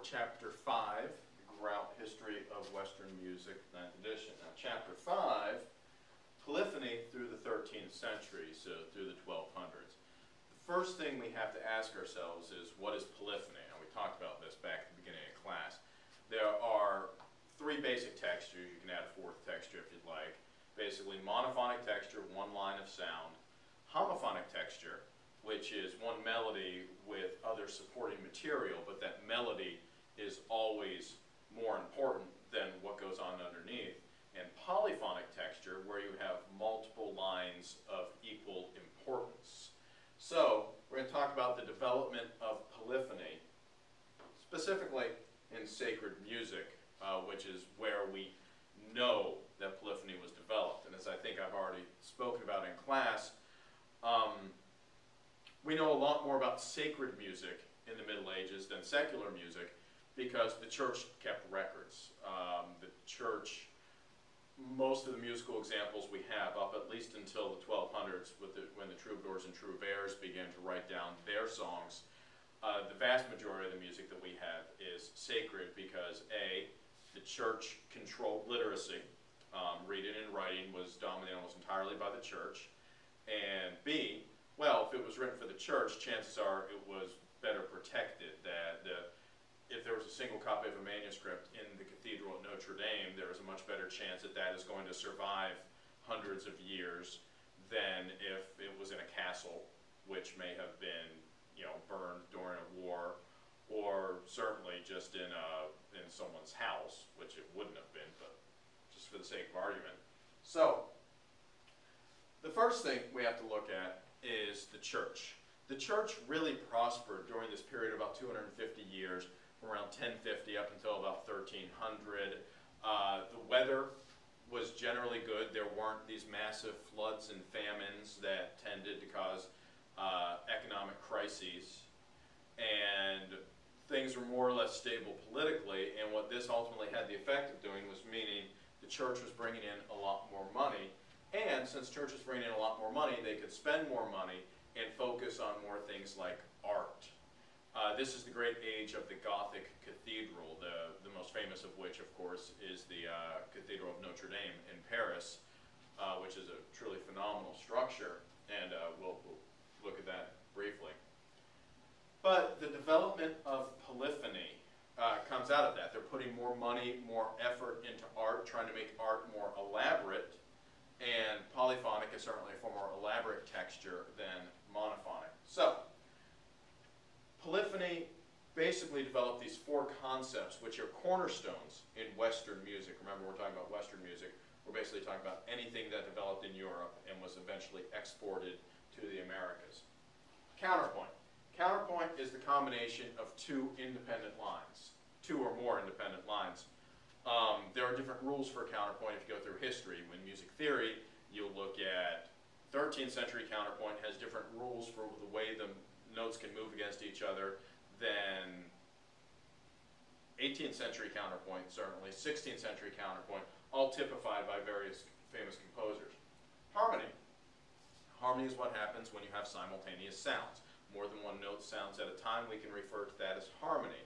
Chapter 5, Grout History of Western Music, 9th edition. Now, Chapter 5, Polyphony through the 13th century, so through the 1200s. The first thing we have to ask ourselves is, what is polyphony? Now, we talked about this back at the beginning of class. There are three basic textures. You can add a fourth texture if you'd like. Basically, monophonic texture, one line of sound. Homophonic texture, which is one melody with other supporting material, but that melody is always more important than what goes on underneath. And polyphonic texture, where you have multiple lines of equal importance. So, we're going to talk about the development of polyphony, specifically in sacred music, which is where we know that polyphony was developed. And as I think I've already spoken about in class, we know a lot more about sacred music in the Middle Ages than secular music because the church kept records. The church, most of the musical examples we have up at least until the 1200s when the troubadours and trouvères began to write down their songs, the vast majority of the music that we have is sacred because A, the church controlled literacy. Reading and writing was dominated almost entirely by the church. And B, well, if it was written for the church, chances are it was better protected. That if there was a single copy of a manuscript in the cathedral at Notre Dame, there was a much better chance that that is going to survive hundreds of years than if it was in a castle, which may have been, burned during a war, or certainly just in someone's house, which it wouldn't have been, but just for the sake of argument. So, the first thing we have to look at is the church. The church really prospered during this period of about 250 years, from around 1050 up until about 1300. The weather was generally good. There weren't these massive floods and famines that tended to cause economic crises. And things were more or less stable politically, and what this ultimately had the effect of doing was meaning the church was bringing in a lot more money. And since churches bring in a lot more money, they could spend more money and focus on more things like art. This is the great age of the Gothic cathedral, the most famous of which, of course, is the Cathedral of Notre Dame in Paris, which is a truly phenomenal structure, and we'll look at that briefly. But the development of polyphony comes out of that. They're putting more money, more effort into art, trying to make art more elaborate. And polyphonic is certainly a far more elaborate texture than monophonic. So, polyphony basically developed these four concepts, which are cornerstones in Western music. Remember, we're talking about Western music. We're basically talking about anything that developed in Europe and was eventually exported to the Americas. Counterpoint. Counterpoint is the combination of two independent lines, two or more independent lines. There are different rules for counterpoint if you go through history. In music theory, you'll look at 13th century counterpoint has different rules for the way the notes can move against each other than 18th century counterpoint, certainly, 16th century counterpoint, all typified by various famous composers. Harmony. Harmony is what happens when you have simultaneous sounds. More than one note sounds at a time, we can refer to that as harmony.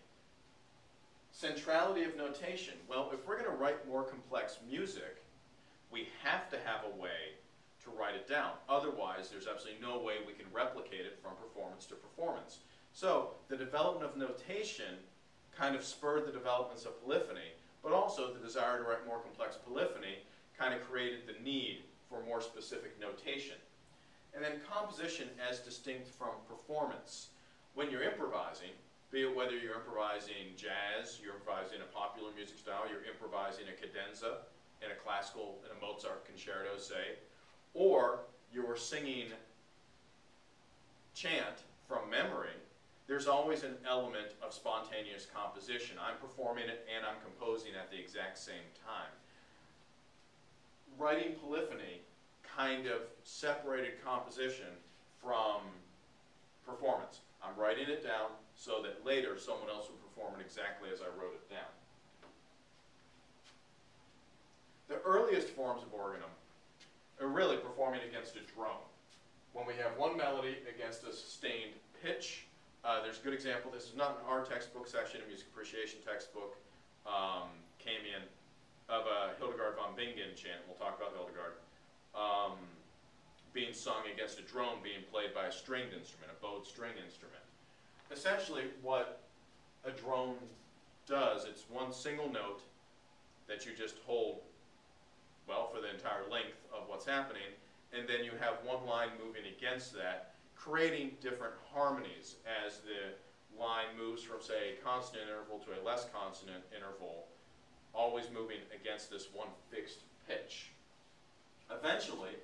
Centrality of notation. Well, if we're going to write more complex music, we have to have a way to write it down. Otherwise, there's absolutely no way we can replicate it from performance to performance. So, the development of notation kind of spurred the developments of polyphony, but also the desire to write more complex polyphony kind of created the need for more specific notation. And then composition as distinct from performance. When you're improvising, be it whether you're improvising jazz, you're improvising a popular music style, you're improvising a cadenza in a classical, in a Mozart concerto, say, or you're singing chant from memory, there's always an element of spontaneous composition. I'm performing it and I'm composing at the exact same time. Writing polyphony kind of separated composition from performance. I'm writing it down so that later someone else will perform it exactly as I wrote it down. The earliest forms of organum are really performing against a drone. When we have one melody against a sustained pitch There's a good example. This is not in our textbook section, a music appreciation textbook came in of a Hildegard von Bingen chant. We'll talk about Hildegard. Being sung against a drone being played by a stringed instrument, a bowed string instrument. Essentially what a drone does, it's one single note that you just hold, well, for the entire length of what's happening, and then you have one line moving against that, creating different harmonies as the line moves from, say, a consonant interval to a less consonant interval, always moving against this one fixed pitch. Eventually,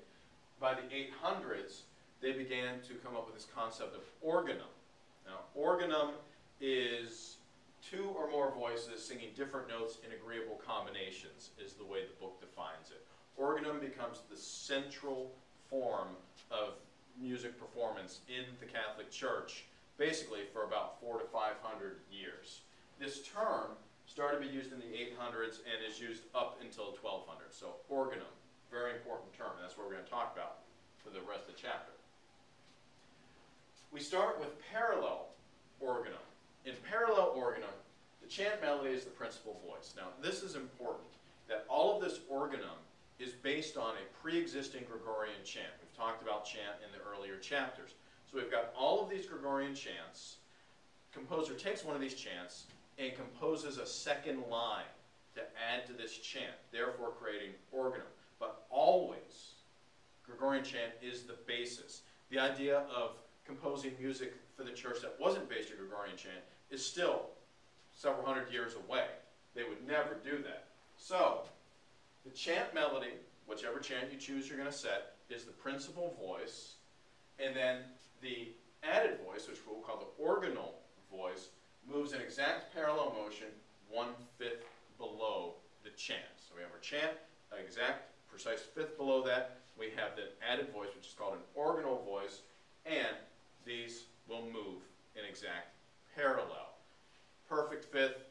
by the 800s, they began to come up with this concept of organum. Now, organum is two or more voices singing different notes in agreeable combinations, is the way the book defines it. Organum becomes the central form of music performance in the Catholic Church, basically for about 400 to 500 years. This term started to be used in the 800s and is used up until 1200. So organum, very important term. That's what we're going to talk about for the rest of the chapter. We start with parallel organum. In parallel organum, the chant melody is the principal voice. Now, this is important, that all of this organum is based on a pre-existing Gregorian chant. We've talked about chant in the earlier chapters. So we've got all of these Gregorian chants. Composer takes one of these chants and composes a second line to add to this chant, therefore creating organum. But always, Gregorian chant is the basis. The idea of composing music for the church that wasn't based on Gregorian chant is still several hundred years away. They would never do that. So, the chant melody, whichever chant you choose you're going to set, is the principal voice, and then the added voice, which we'll call the organal voice, moves in exact parallel motion 1/5 below the chant. So we have our chant, an exact, precise fifth below that. We have the added voice, which is called an organal voice, and these will move in exact parallel. Perfect fifth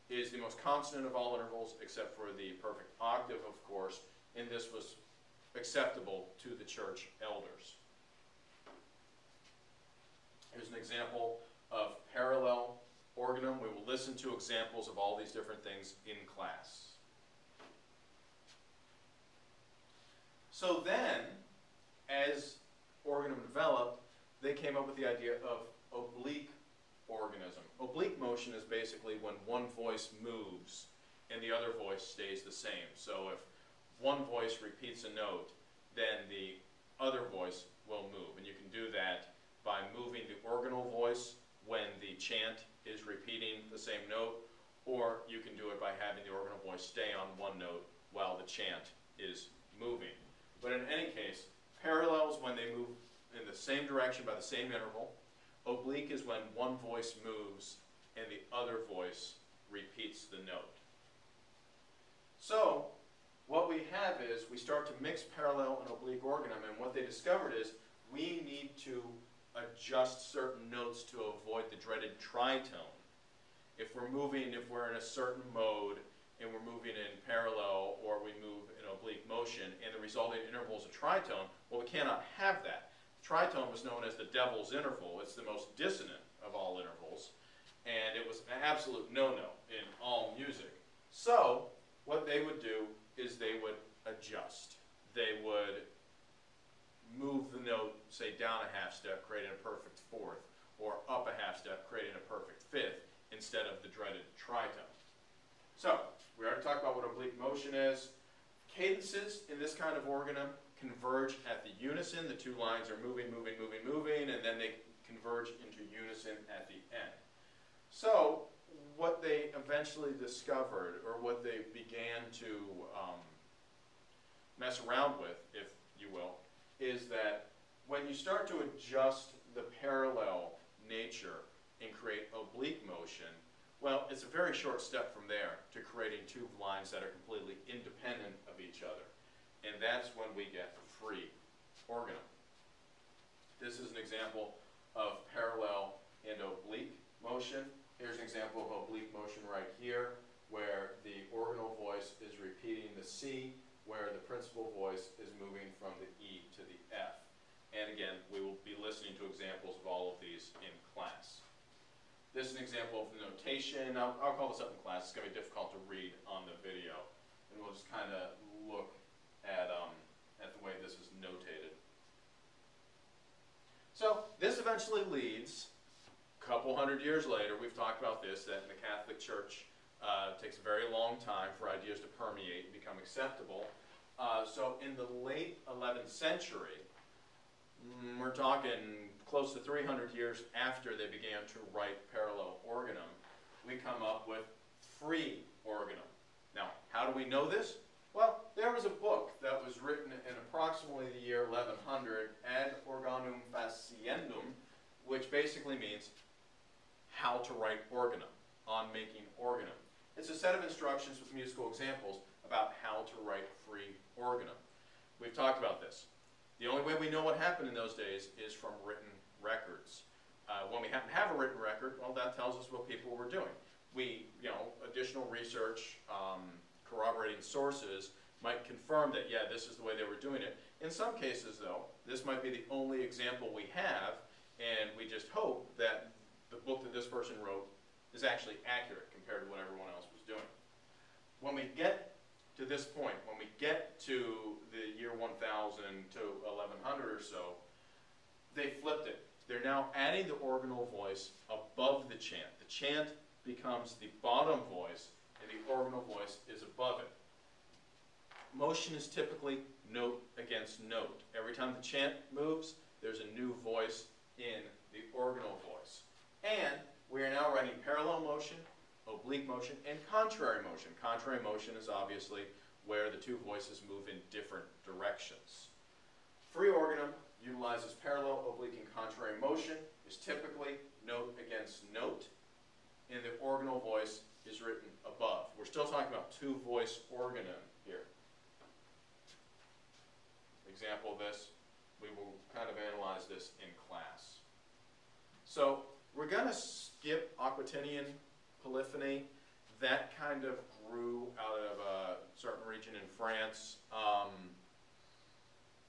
is the most consonant of all intervals, except for the perfect octave, of course, and this was acceptable to the church elders. Here's an example of parallel organum. We will listen to examples of all these different things in class. So then, as organum developed, they came up with the idea of oblique organism. Oblique motion is basically when one voice moves and the other voice stays the same. So if one voice repeats a note, then the other voice will move. And you can do that by moving the organal voice when the chant is repeating the same note, or you can do it by having the organal voice stay on one note while the chant is moving. But in any case, parallels when they move in the same direction by the same interval. Oblique is when one voice moves and the other voice repeats the note. So, what we have is we start to mix parallel and oblique organum, and what they discovered is we need to adjust certain notes to avoid the dreaded tritone. If we're in a certain mode and we're moving in parallel or we move in oblique motion and the resulting interval is a tritone, well, we cannot have that. Tritone was known as the devil's interval. It's the most dissonant of all intervals, and it was an absolute no-no in all music. So, what they would do is they would adjust. They would move the note, say, down a half step, creating a perfect fourth, or up a half step, creating a perfect fifth, instead of the dreaded tritone. So, we already talked about what oblique motion is. Cadences in this kind of organum converge at the unison. The two lines are moving, moving, moving, moving, and then they converge into unison at the end. So, what they eventually discovered, or what they began to mess around with, if you will, is that when you start to adjust the parallel nature and create oblique motion, well, it's a very short step from there to creating two lines that are completely independent of each other. And that's when we get free organum. This is an example of parallel and oblique motion. Here's an example of oblique motion right here, where the organal voice is repeating the C, where the principal voice is moving from the E to the F. And again, we will be listening to examples of all of these in class. This is an example of the notation. I'll call this up in class. It's going to be difficult to read on the video. And we'll just kind of look at the way this is notated. So this eventually leads, a couple hundred years later, we've talked about this, that in the Catholic Church it takes a very long time for ideas to permeate and become acceptable. So in the late 11th century, we're talking close to 300 years after they began to write parallel organum, we come up with free organum. Now, how do we know this? Well, there was a book that was written in approximately the year 1100, Ad Organum Faciendum, which basically means how to write organum, on making organum. It's a set of instructions with musical examples about how to write free organum. We've talked about this. The only way we know what happened in those days is from written records. When we happen to have a written record, well, that tells us what people were doing. Additional research, corroborating sources might confirm that, yeah, this is the way they were doing it. In some cases, though, this might be the only example we have, and we just hope that the book that this person wrote is actually accurate compared to what everyone else was doing. When we get to this point, when we get to the year 1000 to 1100 or so, they flipped it. They're now adding the organal voice above the chant. The chant becomes the bottom voice, and the organal voice is above it. Motion is typically note against note. Every time the chant moves, there's a new voice in the organal voice. And we are now writing parallel motion, oblique motion, and contrary motion. Contrary motion is obviously where the two voices move in different directions. Free organum utilizes parallel, oblique, and contrary motion, is typically note against note, and the organal voice is written above. We're still talking about two-voice organum here. Example of this, we will kind of analyze this in class. So we're going to skip Aquitanian polyphony. That kind of grew out of a certain region in France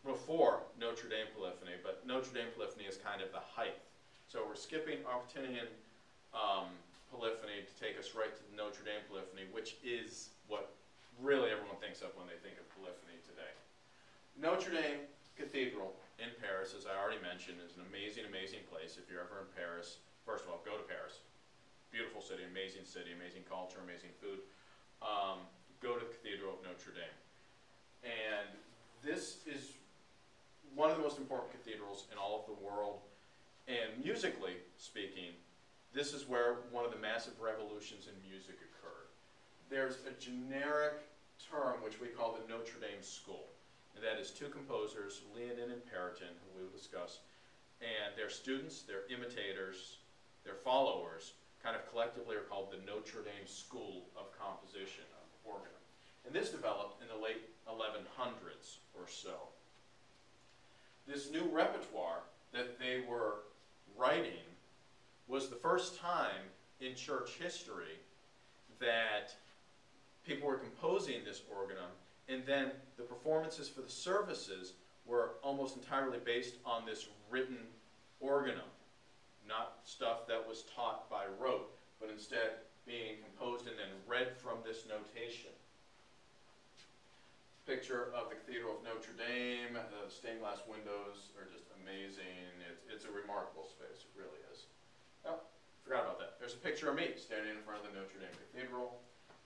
before Notre Dame polyphony, but Notre Dame polyphony is kind of the height. So we're skipping Aquitanian polyphony to take us right to the Notre Dame polyphony, which is what really everyone thinks of when they think of polyphony today. Notre Dame Cathedral in Paris, as I already mentioned, is an amazing, amazing place. If you're ever in Paris, first of all, go to Paris. Beautiful city, amazing culture, amazing food. Go to the Cathedral of Notre Dame. And this is one of the most important cathedrals in all of the world. And musically speaking, this is where one of the massive revolutions in music occurred. There's a generic term which we call the Notre Dame School. And that is two composers, Leonin and Periton, who we will discuss, and their students, their imitators, their followers, kind of collectively are called the Notre Dame School of Composition, of organum. And this developed in the late 1100s or so. This new repertoire that they were writing was the first time in church history that people were composing this organum, and then the performances for the services were almost entirely based on this written organum. Not stuff that was taught by rote, but instead being composed and then read from this notation. Picture of the Cathedral of Notre Dame. The stained glass windows are just amazing. It's a remarkable space, it really is. Oh, forgot about that. There's a picture of me standing in front of the Notre Dame Cathedral.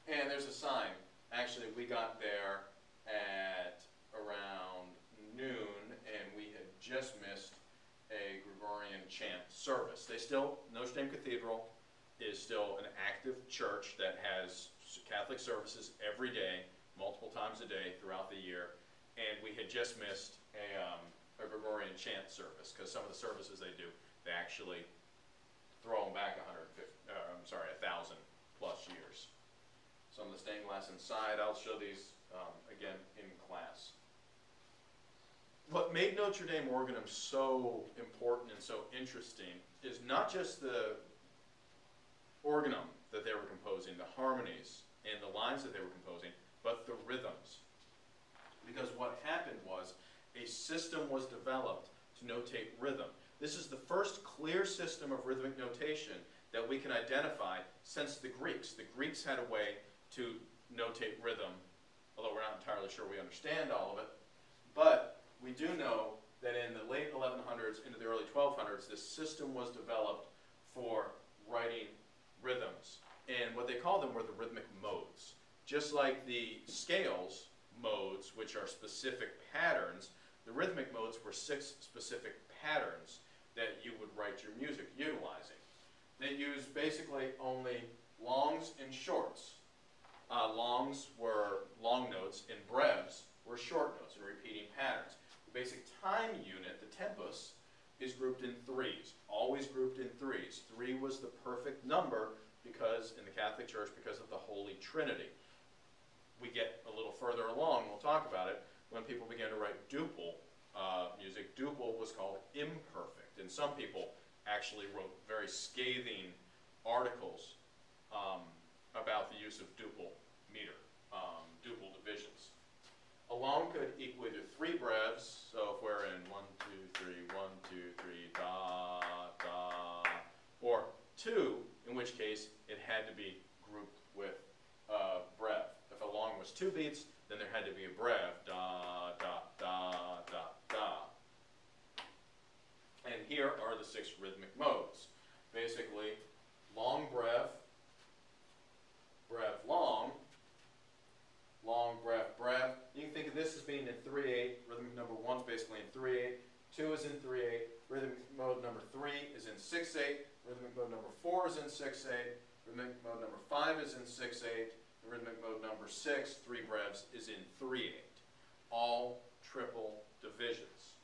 And there's a sign. Actually, we got there at around noon, and we had just missed a Gregorian chant service. Notre Dame Cathedral is still an active church that has Catholic services every day, multiple times a day throughout the year, and we had just missed a Gregorian chant service, because some of the services they do, they actually throw them back 1,000 plus years. Some of the stained glass inside, I'll show these again in class. What made Notre Dame organum so important and so interesting is not just the organum that they were composing, the harmonies and the lines that they were composing, but the rhythms. Because what happened was a system was developed to notate rhythm. This is the first clear system of rhythmic notation that we can identify since the Greeks. The Greeks had a way to notate rhythm, although we're not entirely sure we understand all of it. But we do know that in the late 1100s into the early 1200s, this system was developed for writing rhythms. And what they called them were the rhythmic modes. Just like the scales modes, which are specific patterns, the rhythmic modes were 6 specific patterns that you would write your music utilizing. They used basically only longs and shorts. Longs were long notes and brevs were short notes and repeating patterns. The basic time unit, the tempus, is grouped in 3s, always grouped in 3s. 3 was the perfect number because, in the Catholic Church, because of the Holy Trinity. We get a little further along, we'll talk about it, when people began to write duple music. Duple was called imperfect, and some people actually wrote very scathing articles about the use of duple meter, duple divisions. A long could equal either 3 brevs, so if we're in 1, 2, 3, 1, 2, 3, da, da, or 2, in which case it had to be grouped with brev. If a long was 2 beats, then there had to be a brev, da, da, da, da, da. And here are the 6 rhythmic modes. Basically, long brev, brev long, brev, brev. You can think of this as being in 3/8. Rhythmic number 1 is basically in 3/8. 2 is in 3/8. Rhythmic mode number 3 is in 6/8. Rhythmic mode number 4 is in 6/8. Rhythmic mode number 5 is in 6/8. Rhythmic mode number 6, 3 brevs, is in 3/8. All triple divisions.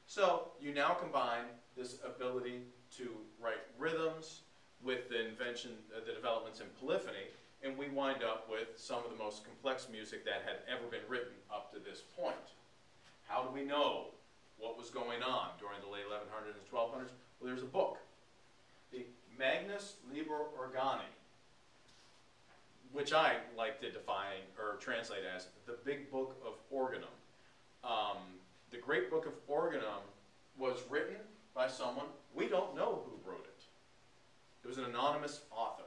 So you now combine this ability to write rhythms with the invention, the developments in polyphony, and we wind up with some of the most complex music that had ever been written up to this point. How do we know what was going on during the late 1100s and 1200s? Well, there's a book, the Magnus Liber Organi, which I like to define or translate as the Big Book of Organum. The Great Book of Organum was written by someone, we don't know who wrote it. It was an anonymous author.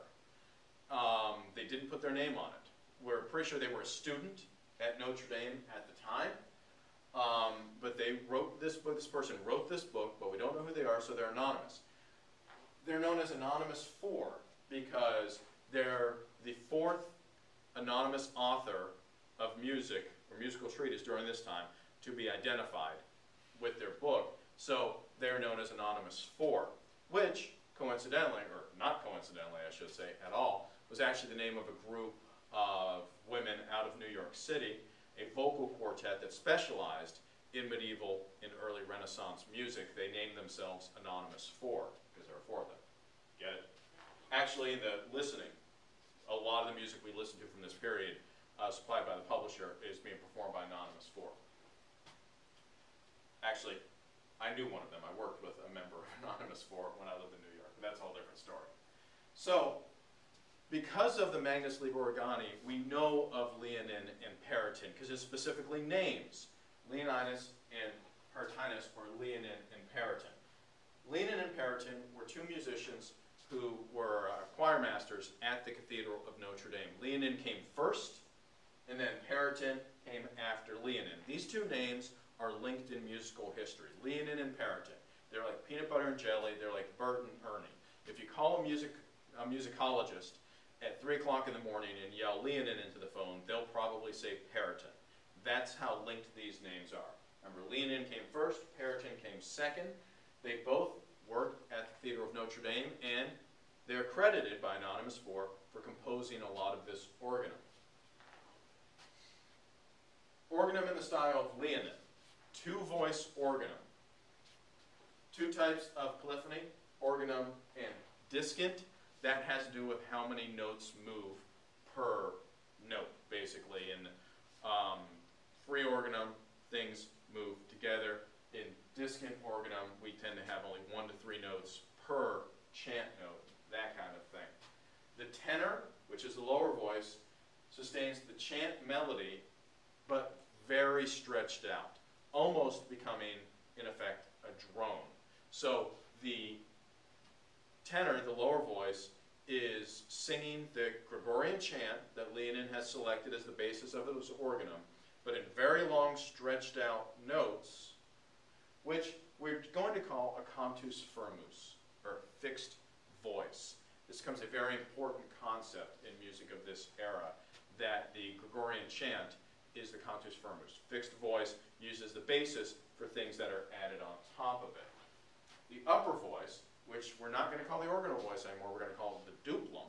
They didn't put their name on it. We're pretty sure they were a student at Notre Dame at the time. But they wrote this book, this person wrote this book, but we don't know who they are, so they're anonymous. They're known as Anonymous 4 because they're the 4th anonymous author of music or musical treatise during this time to be identified with their book. So they're known as Anonymous 4, which coincidentally, or not coincidentally I should say at all, was actually the name of a group of women out of New York City, a vocal quartet that specialized in medieval and early Renaissance music. They named themselves Anonymous 4 because there were 4 of them. Get it? Actually, in the listening, a lot of the music we listen to from this period, supplied by the publisher, is being performed by Anonymous 4. Actually, I knew one of them. I worked with a member of Anonymous 4 when I lived in New York, but that's a whole different story. So, because of the Magnus Liber Organi, we know of Leonin and Periton, because it specifically names Leoninus and Pertinus, or Leonin and Periton. Leonin and Periton were 2 musicians who were choir masters at the Cathedral of Notre Dame. Leonin came first, and then Periton came after Leonin. These 2 names are linked in musical history. Leonin and Periton. They're like peanut butter and jelly. They're like Bert and Ernie. If you call a musicologist at 3 o'clock in the morning and yell Leonin into the phone, they'll probably say Periton. That's how linked these names are. Remember, Leonin came first, Periton came second. They both worked at the Cathedral of Notre Dame, and they're credited by Anonymous 4 for composing a lot of this organum. Organum in the style of Leonin. 2-voice organum. 2 types of polyphony, organum and discant. That has to do with how many notes move per note, basically. In free organum, things move together. In discant organum, we tend to have only 1 to 3 notes per chant note, that kind of thing. The tenor, which is the lower voice, sustains the chant melody, but very stretched out, almost becoming, in effect, a drone. So the tenor, the lower voice, is singing the Gregorian chant that Leonin has selected as the basis of his organum, but in very long, stretched out notes, which we're going to call a cantus firmus, or fixed voice. This becomes a very important concept in music of this era, that the Gregorian chant is the cantus firmus. Fixed voice uses the basis for things that are added on top of it. The upper voice, which we're not going to call the organal voice anymore, we're going to call it the duplum,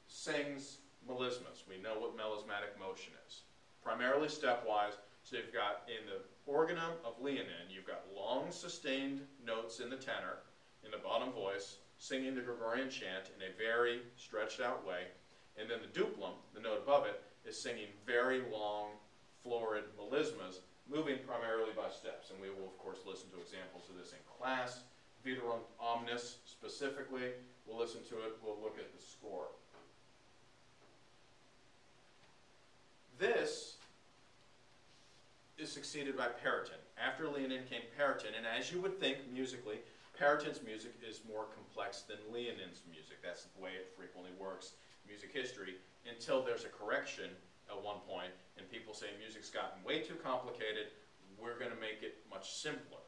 sings melismas. We know what melismatic motion is. Primarily stepwise, so you've got in the organum of Leonin, you've got long sustained notes in the tenor, in the bottom voice, singing the Gregorian chant in a very stretched out way, and then the duplum, the note above it, is singing very long, florid melismas, moving primarily by steps. And we will, of course, listen to examples of this in class. Viderunt omnes, specifically, we'll listen to it, we'll look at the score. This is succeeded by Periton. After Leonin came Periton, and as you would think musically, Periton's music is more complex than Leonin's music. That's the way it frequently works in music history, until there's a correction at one point, and people say music's gotten way too complicated, we're going to make it much simpler.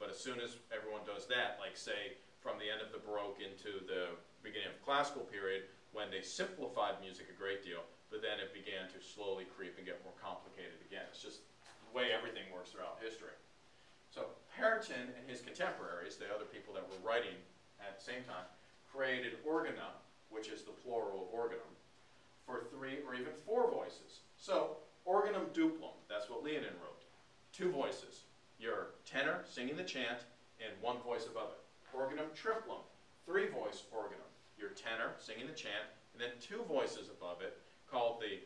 But as soon as everyone does that, like say from the end of the Baroque into the beginning of the classical period, when they simplified music a great deal, but then it began to slowly creep and get more complicated again. It's just the way everything works throughout history. So Periton and his contemporaries, the other people that were writing at the same time, created organa, which is the plural of organum, for 3 or even 4 voices. So organum duplum, that's what Leonin wrote. 2 voices. Your tenor singing the chant and 1 voice above it. Organum triplum, 3-voice organum. Your tenor singing the chant and then 2 voices above it, called the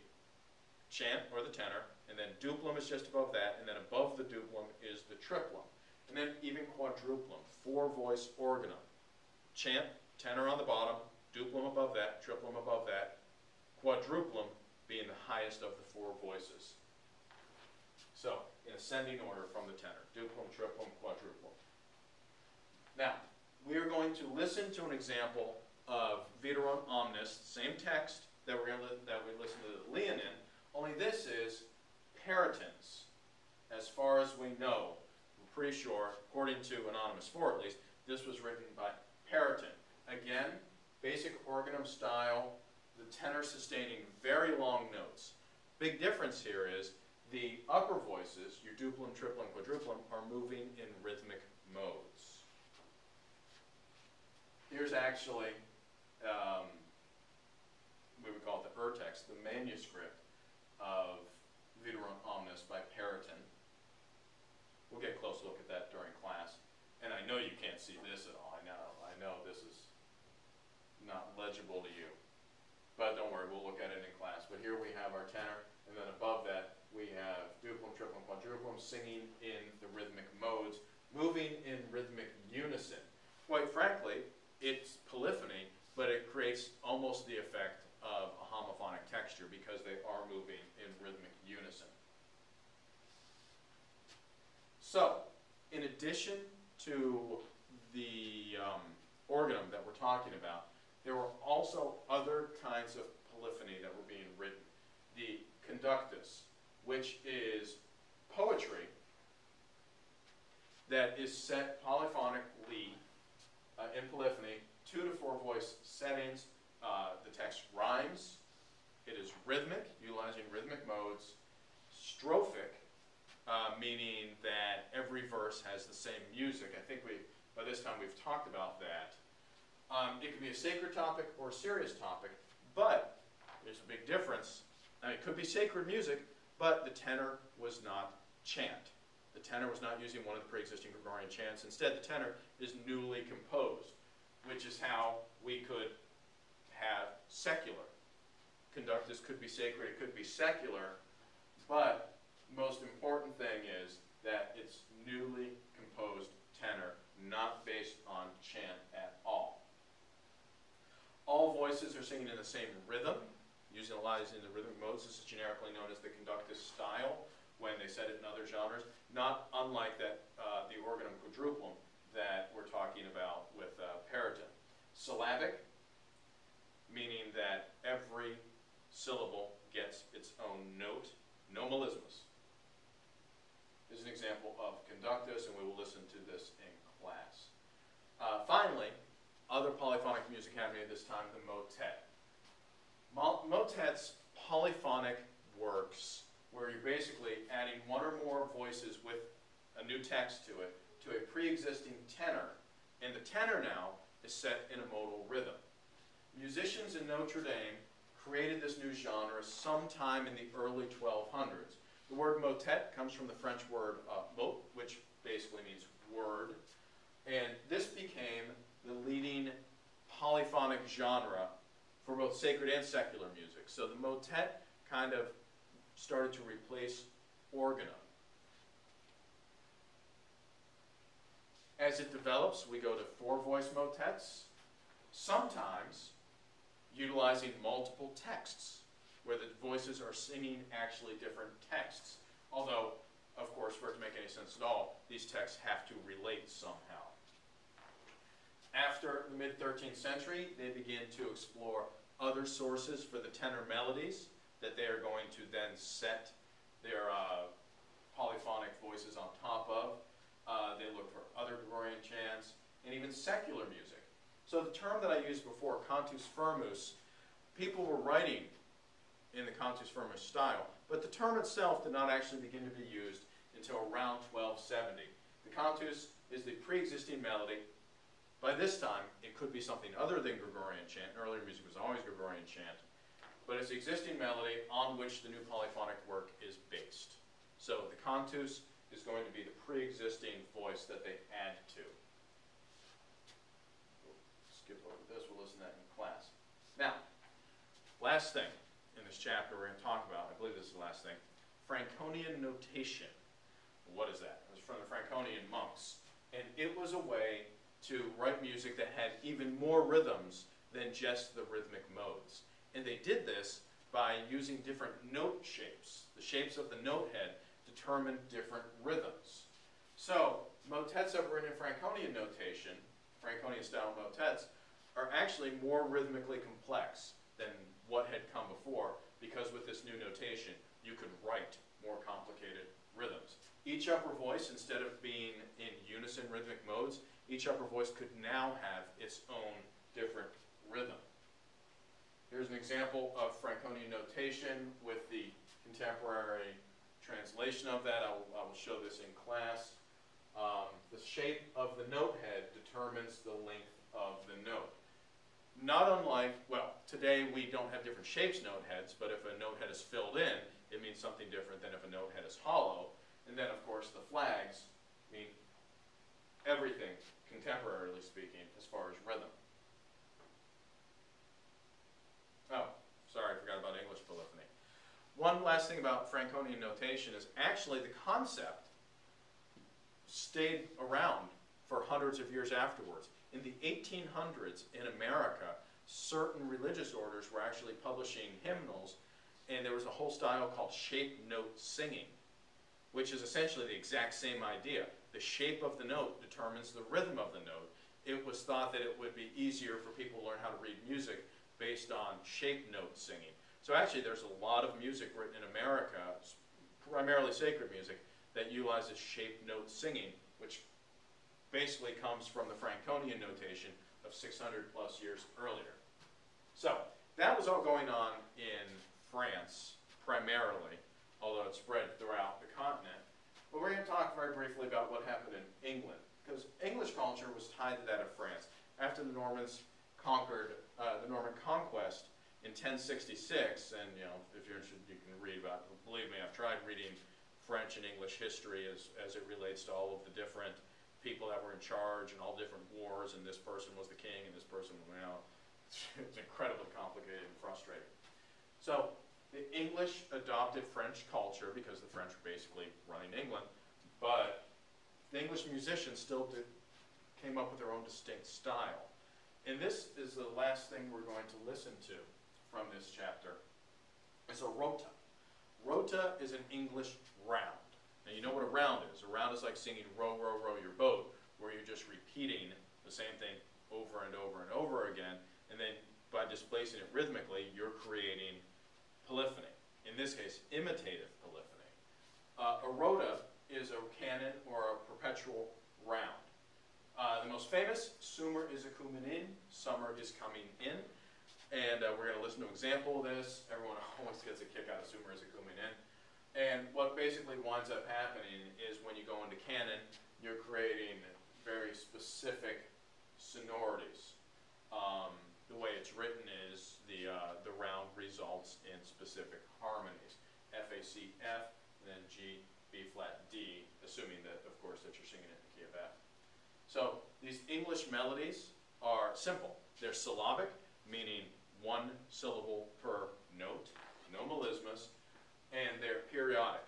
chant or the tenor, and then duplum is just above that, and then above the duplum is the triplum. And then even quadruplum, 4-voice organum. Chant, tenor on the bottom, duplum above that, triplum above that, quadruplum being the highest of the 4 voices. So, in ascending order from the tenor, duplum, triplum, quadruplum. Now, we are going to listen to an example of Viderunt omnes, same text that we listened to Leonin, only this is Periton's. As far as we know, we're pretty sure, according to Anonymous 4 at least, this was written by Periton. Again, basic organum style, the tenor sustaining very long notes. Big difference here is the upper voices, your duplum, triplum, quadruplum, are moving in rhythmic modes. Here's actually, we would call it the urtext, the manuscript of Viderunt omnes by Periton. We'll get a close look at that during class. And I know you can't see this at all. I know this is not legible to you. But don't worry, we'll look at it in class. But here we have our tenor, and then above that we have duplum, triplum, quadruplum singing in the rhythmic modes, moving in rhythmic unison. Quite frankly, it's polyphony, but it creates almost the effect of a homophonic texture because they are moving in rhythmic unison. So, in addition to the organum that we're talking about, there were also other kinds of polyphony that were being written. The conductus, which is poetry that is set polyphonically in polyphony, 2 to 4 voice settings. The text rhymes. It is rhythmic, utilizing rhythmic modes. Strophic, meaning that every verse has the same music. I think by this time we've talked about that. It can be a sacred topic or a serious topic, but there's a big difference. It could be sacred music, but the tenor was not chant. The tenor was not using one of the pre-existing Gregorian chants. Instead, the tenor is newly composed, which is how we could have secular. Conductus could be sacred, it could be secular, but the most important thing is that it's newly composed tenor, not based on chant at all. All voices are singing in the same rhythm, utilizing the rhythmic modes. This is generically known as the conductus style when they said it in other genres. Not unlike that, the organum quadruplum that we're talking about with periton. Syllabic, meaning that every syllable gets its own note. No melismas. This is an example of conductus, and we will listen to this in class. Finally, other polyphonic music happening at this time, the motet. Motets, polyphonic works where you're basically adding one or more voices with a new text to it to a pre-existing tenor. And the tenor now is set in a modal rhythm. Musicians in Notre Dame created this new genre sometime in the early 1200s. The word motet comes from the French word mot, which basically means word. And this became the leading polyphonic genre for both sacred and secular music. So the motet kind of started to replace organon. As it develops, we go to four-voice motets, sometimes utilizing multiple texts, where the voices are singing actually different texts. Although, of course, for it to make any sense at all, these texts have to relate somehow. After the mid-13th century, they begin to explore other sources for the tenor melodies that they are going to then set their polyphonic voices on top of. They look for other Gregorian chants, and even secular music. So the term that I used before, cantus firmus, people were writing in the cantus firmus style, but the term itself did not actually begin to be used until around 1270. The cantus is the pre-existing melody. By this time, it could be something other than Gregorian chant. Earlier music was always Gregorian chant. But it's the existing melody on which the new polyphonic work is based. So the cantus is going to be the pre-existing voice that they add to. We'll skip over this. We'll listen to that in class. Now, last thing in this chapter we're going to talk about, I believe this is the last thing, Franconian notation. What is that? It was from the Franconian monks. And it was a way to write music that had even more rhythms than just the rhythmic modes. And they did this by using different note shapes. The shapes of the note head determined different rhythms. So, motets that were in Franconian notation, Franconian style motets, are actually more rhythmically complex than what had come before, because with this new notation, you could write more complicated rhythms. Each upper voice, instead of being in unison rhythmic modes, each upper voice could now have its own different rhythm. Here's an example of Franconian notation with the contemporary translation of that. I will show this in class. The shape of the note head determines the length of the note. Not unlike, well, today we don't have different shapes note heads, but if a note head is filled in, it means something different than if a note head is hollow. And then, of course, the flags mean everything, contemporarily speaking, as far as rhythm. Oh, sorry, I forgot about English polyphony. One last thing about Franconian notation is actually the concept stayed around for hundreds of years afterwards. In the 1800s in America, certain religious orders were actually publishing hymnals, and there was a whole style called shape note singing, which is essentially the exact same idea. The shape of the note determines the rhythm of the note. It was thought that it would be easier for people to learn how to read music based on shape note singing. So actually there's a lot of music written in America, primarily sacred music, that utilizes shape note singing, which basically comes from the Franconian notation of 600 plus years earlier. So that was all going on in France primarily, although it spread throughout the continent. But we're going to talk very briefly about what happened in England, because English culture was tied to that of France. After the Normans conquered the Norman conquest in 1066, and if you're interested, you can read about it. Believe me, I've tried reading French and English history as it relates to all of the different people that were in charge and all different wars, and this person was the king and this person, it's incredibly complicated and frustrating. So the English adopted French culture because the French were basically running England, but the English musicians still came up with their own distinct style. And this is the last thing we're going to listen to from this chapter. It's a rota. Rota is an English round. Now you know what a round is. A round is like singing row, row, row your boat. where you're just repeating the same thing over and over and over again, and then by displacing it rhythmically, you're creating polyphony. In this case, imitative polyphony. A rota is a canon or a perpetual round. The most famous, Sumer is a in, summer is coming in. And we're going to listen to an example of this. Everyone always gets a kick out of Sumer is a in. And what basically winds up happening is when you go into canon, you're creating very specific sonorities. The way it's written is the round results in specific harmonies. F, A, C, F, and then G, B flat, D, assuming that, of course, that you're singing it in the key of F. So these English melodies are simple. They're syllabic, meaning one syllable per note, no melismas, and they're periodic,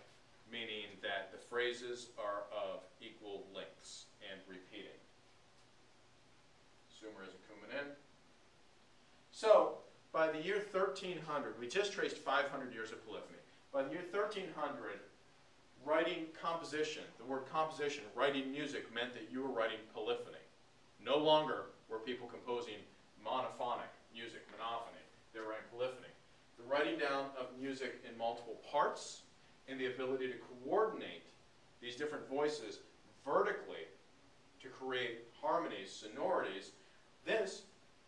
meaning that the phrases are of equal lengths and repeating. Sumer is a in. So, by the year 1300, we just traced 500 years of polyphony. By the year 1300, writing composition, the word composition, writing music, meant that you were writing polyphony. No longer were people composing monophonic music, monophony. They were writing polyphony. The writing down of music in multiple parts and the ability to coordinate these different voices vertically to create harmonies, sonorities, this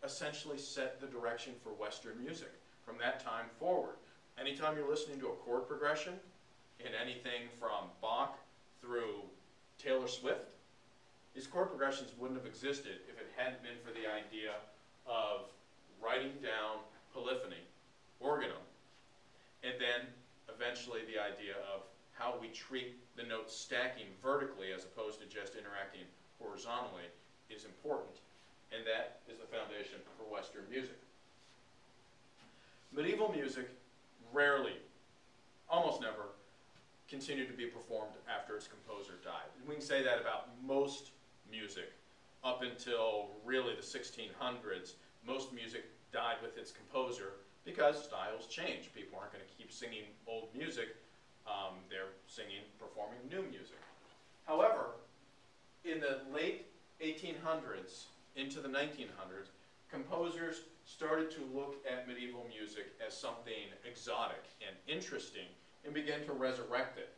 essentially set the direction for Western music from that time forward. Anytime you're listening to a chord progression in anything from Bach through Taylor Swift, these chord progressions wouldn't have existed if it hadn't been for the idea of writing down polyphony, organum, and then eventually the idea of how we treat the notes stacking vertically as opposed to just interacting horizontally is important, and that is the foundation for Western music. Medieval music rarely, almost never, continued to be performed after its composer died. And we can say that about most music up until really the 1600s. Most music died with its composer because styles change. People aren't going to keep singing old music. They're performing new music. However, in the late 1800s into the 1900s, composers started to look at medieval music as something exotic and interesting and began to resurrect it.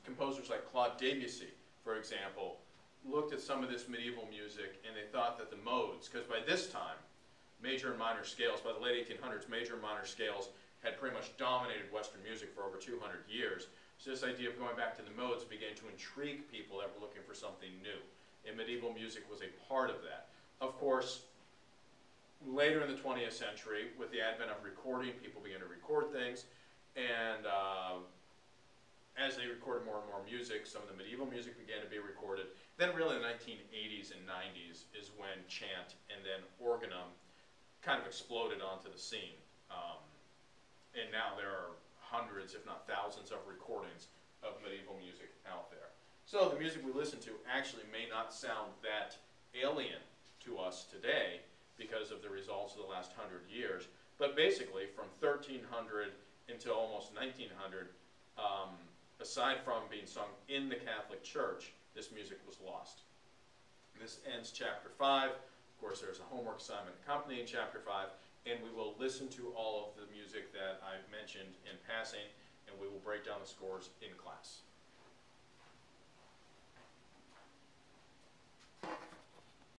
Composers like Claude Debussy, for example, looked at some of this medieval music and they thought that the modes, because by this time, major and minor scales, by the late 1800s, major and minor scales had pretty much dominated Western music for over 200 years. So this idea of going back to the modes began to intrigue people that were looking for something new. And medieval music was a part of that. Of course, later in the 20th century, with the advent of recording, people began to record things, and as they recorded more and more music, some of the medieval music began to be recorded. Then really in the 1980s and 90s is when chant and then organum kind of exploded onto the scene. And now there are hundreds, if not thousands, of recordings of medieval music out there. So the music we listen to actually may not sound that alien to us today because of the results of the last 100 years. But basically, from 1300 until almost 1900, aside from being sung in the Catholic Church, this music was lost. This ends chapter 5. Of course, there's a homework assignment accompanying chapter 5, and we will listen to all of the music that I've mentioned in passing, and we will break down the scores in class.